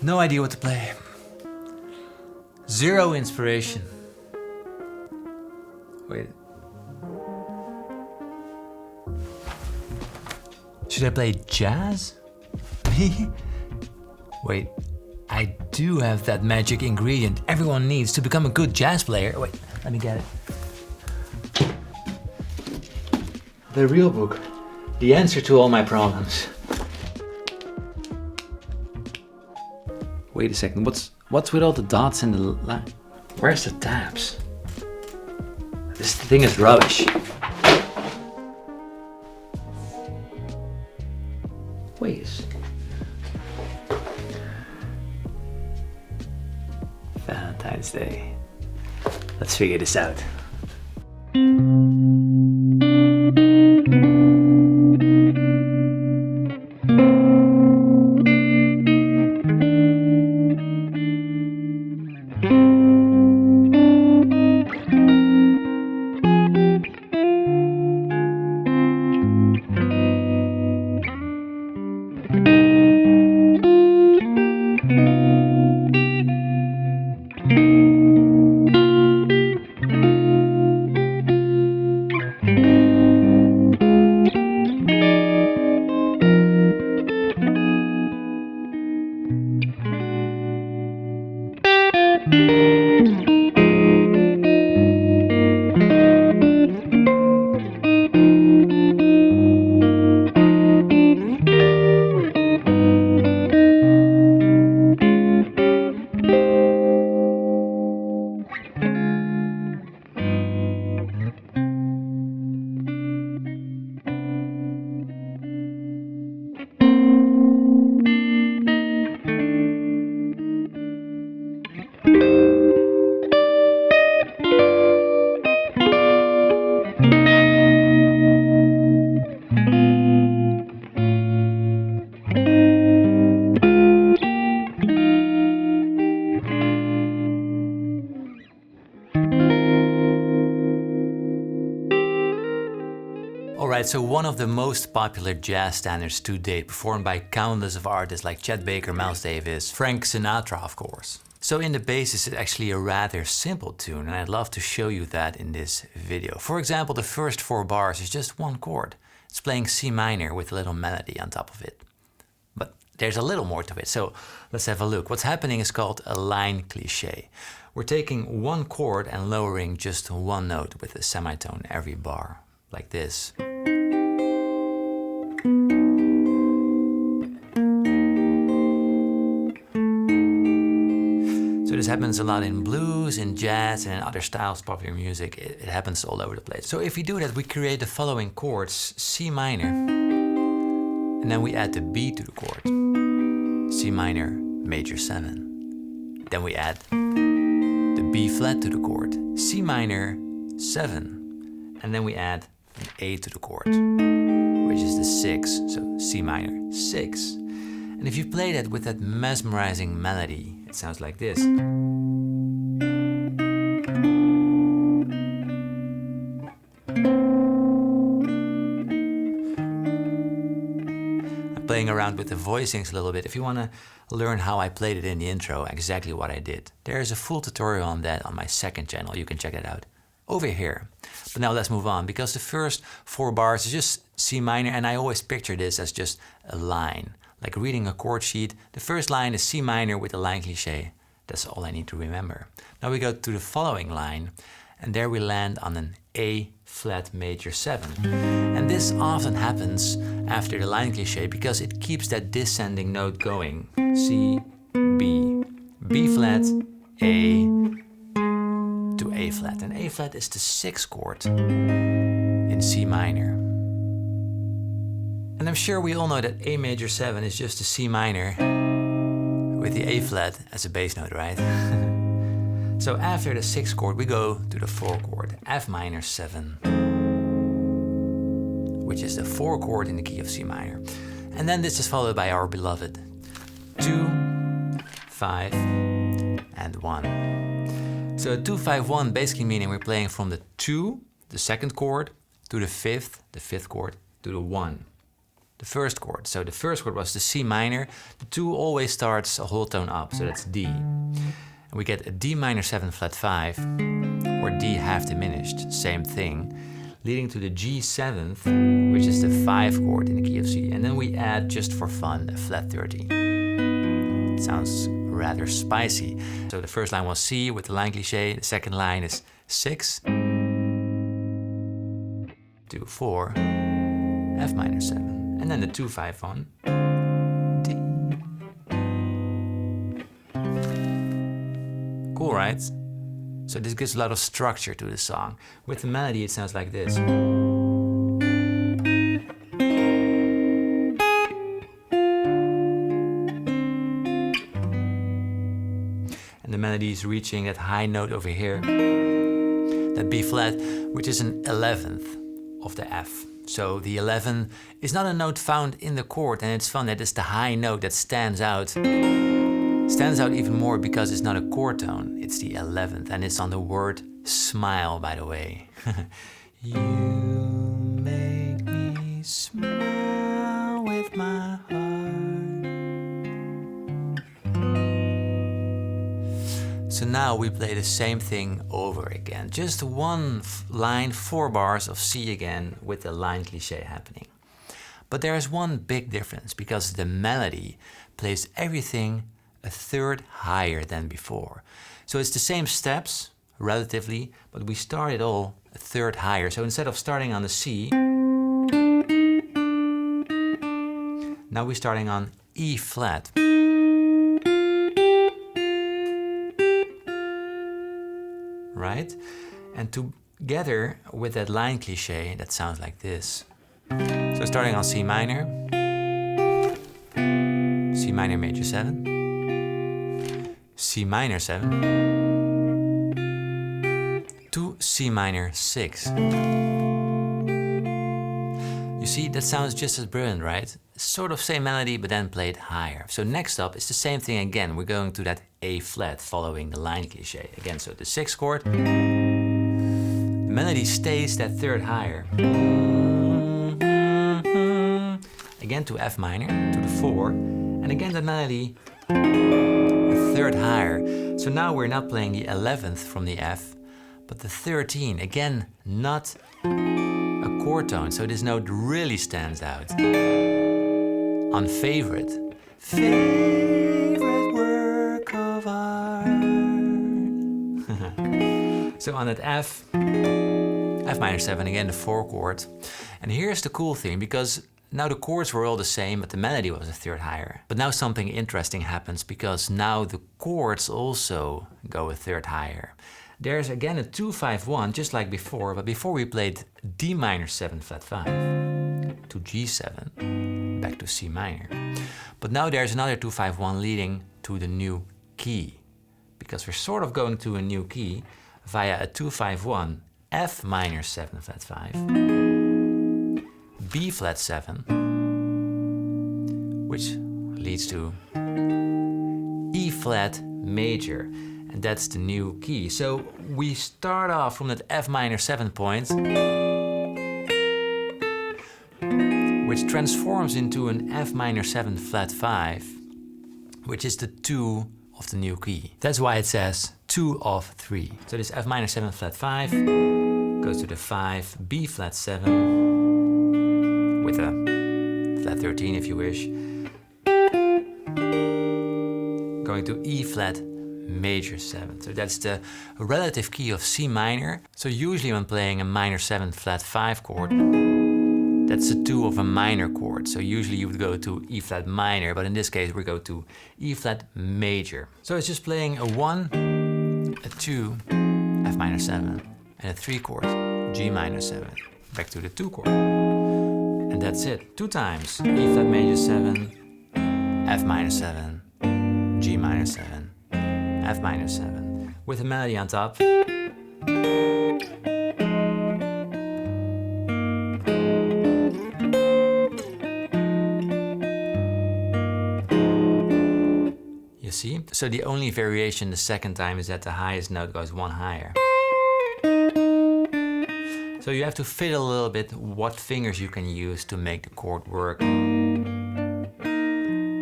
No idea what to play. Zero inspiration. Wait. Should I play jazz? Me? Wait, I do have that magic ingredient everyone needs to become a good jazz player. Wait, let me get it. The real book. The answer to all my problems. Wait a second, what's with all the dots and the line? Where's the tabs? This thing is rubbish. Wait. Valentine's Day. Let's figure this out. Alright, so one of the most popular jazz standards to date, performed by countless of artists like Chet Baker, Miles Davis, Frank Sinatra of course. So in the basis it's actually a rather simple tune, and I'd love to show you that in this video. For example, the first 4 bars is just one chord. It's playing C minor with a little melody on top of it. But there's a little more to it, so let's have a look. What's happening is called a line cliché. We're taking one chord and lowering just one note with a semitone every bar, like this. So this happens a lot in blues, in jazz, and in other styles of popular music. It happens all over the place. So if we do that, we create the following chords: C minor, and then we add the B to the chord, C minor major 7. Then we add the B flat to the chord, C minor 7, and then we add an A to the chord, which is the 6, so C minor 6. And if you play that with that mesmerizing melody, it sounds like this. I'm playing around with the voicings a little bit. If you want to learn how I played it in the intro, exactly what I did, there is a full tutorial on that on my second channel. You can check it out over here. But now let's move on, because the first 4 bars is just C minor, and I always picture this as just a line. Like reading a chord sheet, the first line is C minor with a line cliché. That's all I need to remember. Now we go to the following line, and there we land on an A flat major 7. And this often happens after the line cliché because it keeps that descending note going. C, B, B flat, A, to A flat. And A flat is the 6th chord in C minor. And I'm sure we all know that A major 7 is just a C minor with the A flat as a bass note, right? So after the 6th chord we go to the 4th chord, F minor 7, which is the 4th chord in the key of C minor. And then this is followed by our beloved 2, 5, and 1. So 2, 5, 1 basically meaning we're playing from the 2, the 2nd chord, to the 5th, the 5th chord, to the 1. the first chord. So the first chord was the C minor. The 2 always starts a whole tone up, so that's D. And we get a D minor 7 flat 5, or D half diminished, same thing, leading to the G7th, which is the 5 chord in the key of C. And then we add, just for fun, a flat 30. It sounds rather spicy. So the first line was C with the line cliché, the second line is 6 to 4, F minor 7, and then the 2-5-1, D. Cool, right? So this gives a lot of structure to the song. With the melody it sounds like this. And the melody is reaching that high note over here, that B flat, which is an 11th of the F. So the 11 is not a note found in the chord, and it's fun that it's the high note that stands out. Stands out even more because it's not a chord tone, it's the 11th, and it's on the word smile, by the way. You make me smile with my heart. So now we play the same thing over again. Just one line, 4 bars of C again with the line cliché happening. But there is one big difference, because the melody plays everything a third higher than before. So it's the same steps, relatively, but we start it all a third higher. So instead of starting on the C, now we're starting on E flat. Right? And together with that line cliché, that sounds like this. So starting on C minor, C minor major 7, C minor 7, to C minor 6. You see, that sounds just as brilliant, right? Sort of same melody, but then played higher. So next up is the same thing again. We're going to that A flat following the line cliché. Again, so the 6th chord. The melody stays that third higher. Again to F minor, to the 4. And again the melody a third higher. So now we're not playing the 11th from the F, but the 13. Again, not a chord tone, so this note really stands out. On favorite. Favorite work of art. So on that F minor 7, again the 4 chord. And here's the cool thing, because now the chords were all the same, but the melody was a third higher. But now something interesting happens, because now the chords also go a third higher. There's again a 2-5-1, just like before, but before we played D minor 7 flat 5 to G7, back to C minor. But now there's another 2-5-1 leading to the new key, because we're sort of going to a new key via a 2-5-1, F minor 7 flat 5, B flat 7, which leads to E flat major. And that's the new key. So we start off from that F minor 7 point, which transforms into an F minor 7 flat 5, which is the 2 of the new key. That's why it says 2 of 3. So this F minor 7 flat 5 goes to the 5, B flat 7 with a flat 13 if you wish, going to E flat major 7. So that's the relative key of C minor. So usually when playing a minor 7 flat 5 chord, that's the 2 of a minor chord. So usually you would go to E flat minor, but in this case we go to E flat major. So it's just playing a 1, a 2, F minor 7, and a 3 chord, G minor 7, back to the 2 chord. And that's it, 2 times, E flat major 7, F minor 7, G minor 7, F minor 7, with a melody on top. You see? So the only variation the second time is that the highest note goes 1 higher. So So you have to fiddle a little bit what fingers you can use to make the chord work.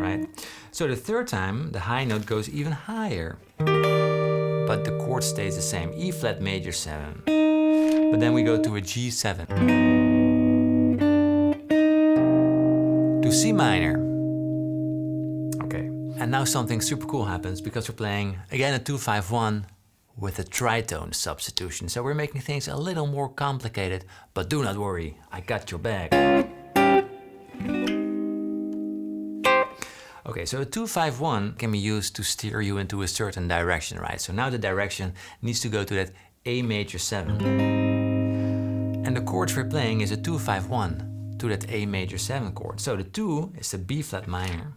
Right? So the third time, the high note goes even higher, but the chord stays the same, E flat major 7. But then we go to a G7, to C minor. Okay, and now something super cool happens because we're playing again a 2-5-1 with a tritone substitution. So we're making things a little more complicated, but do not worry, I got your back. Okay, so a 2-5-1 can be used to steer you into a certain direction, right? So now the direction needs to go to that A major 7. And the chords we're playing is a 2-5-1 to that A major 7 chord. So the 2 is the B flat minor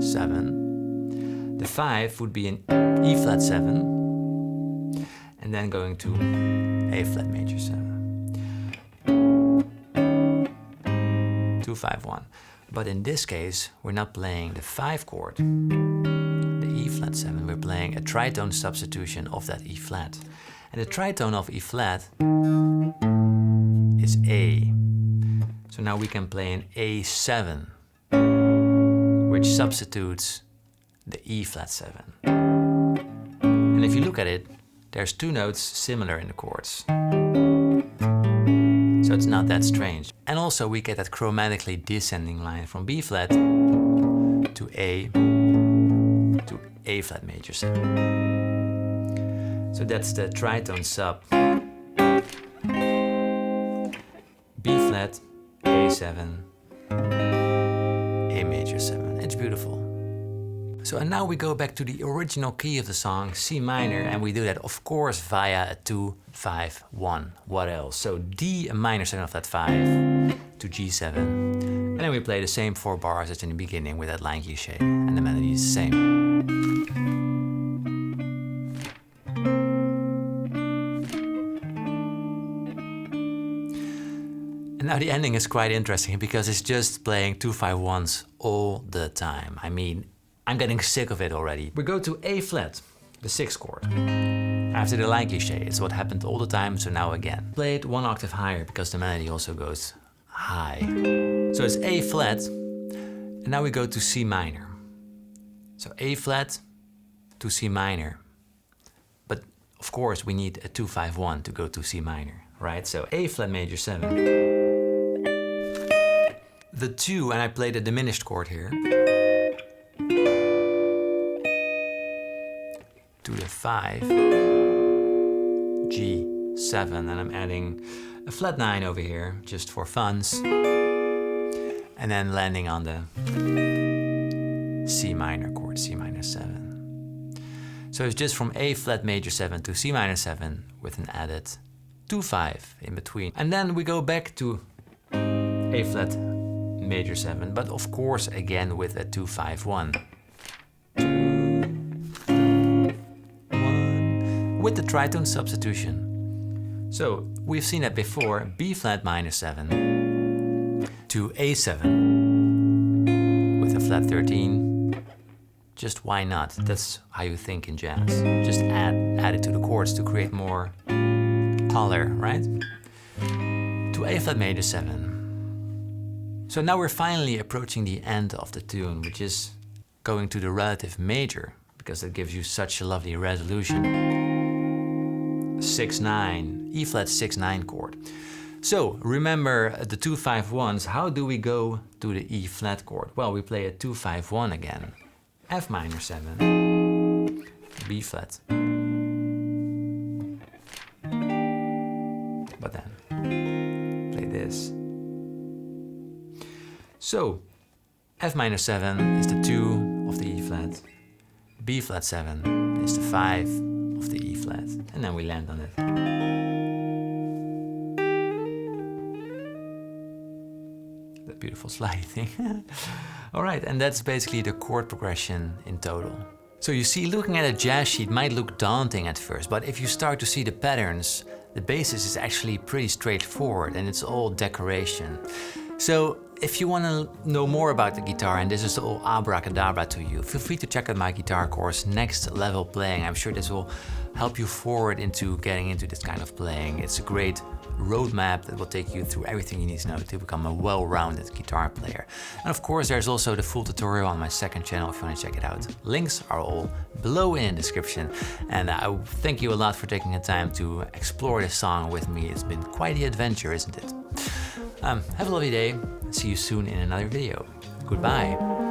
7. The 5 would be an E flat 7. And then going to A flat major 7. 2-5-1. But in this case, we're not playing the 5 chord, the E flat 7, we're playing a tritone substitution of that E flat. And the tritone of E flat is A. So now we can play an A7, which substitutes the E flat 7. And if you look at it, there's 2 notes similar in the chords. So it's not that strange. And also we get that chromatically descending line from B flat to A flat major 7. So that's the tritone sub. B flat, A7, A major 7. It's beautiful. So and now we go back to the original key of the song, C minor, and we do that of course via a 2-5-1. What else? So D minor 7 of that 5 to G7. And then we play the same 4 bars as in the beginning with that line cliché, and the melody is the same. And now the ending is quite interesting because it's just playing 2-5-1s all the time. I mean, I'm getting sick of it already. We go to A flat, the 6th chord. After the line cliché, it's what happened all the time, so now again. Play it 1 octave higher because the melody also goes high. So it's A flat, and now we go to C minor. So A flat to C minor. But of course we need a 2-5-1 to go to C minor, right? So A flat major 7. The 2, and I played a diminished chord here. To the 5, G7, and I'm adding a flat 9 over here, just for funs. And then landing on the C minor chord, C minor 7. So it's just from A flat major 7 to C minor 7 with an added 2-5 in between. And then we go back to A flat major 7, but of course again with a 2-5-1. With the tritone substitution. So we've seen that before, B flat minor 7 to A7 with a flat 13. Just why not? That's how you think in jazz. Just add it to the chords to create more color, right? To A flat major 7. So now we're finally approaching the end of the tune, which is going to the relative major, because it gives you such a lovely resolution. 6-9, E flat 6-9 chord. So remember the 2-5-1s. How do we go to the E flat chord? Well, we play a 2-5-1 again. F minor 7, B flat. But then play this. So F minor 7 is the 2 of the E flat. B flat 7 is the 5 of the E flat, and then we land on it. That beautiful slidey thing. Alright, and that's basically the chord progression in total. So you see, looking at a jazz sheet might look daunting at first, but if you start to see the patterns, the basis is actually pretty straightforward and it's all decoration. So if you want to know more about the guitar and this is all abracadabra to you, feel free to check out my guitar course, Next Level Playing. I'm sure this will help you forward into getting into this kind of playing. It's a great roadmap that will take you through everything you need to know to become a well-rounded guitar player. And of course, there's also the full tutorial on my second channel if you want to check it out. Links are all below in the description. And I thank you a lot for taking the time to explore this song with me. It's been quite the adventure, isn't it? Have a lovely day. See you soon in another video. Goodbye.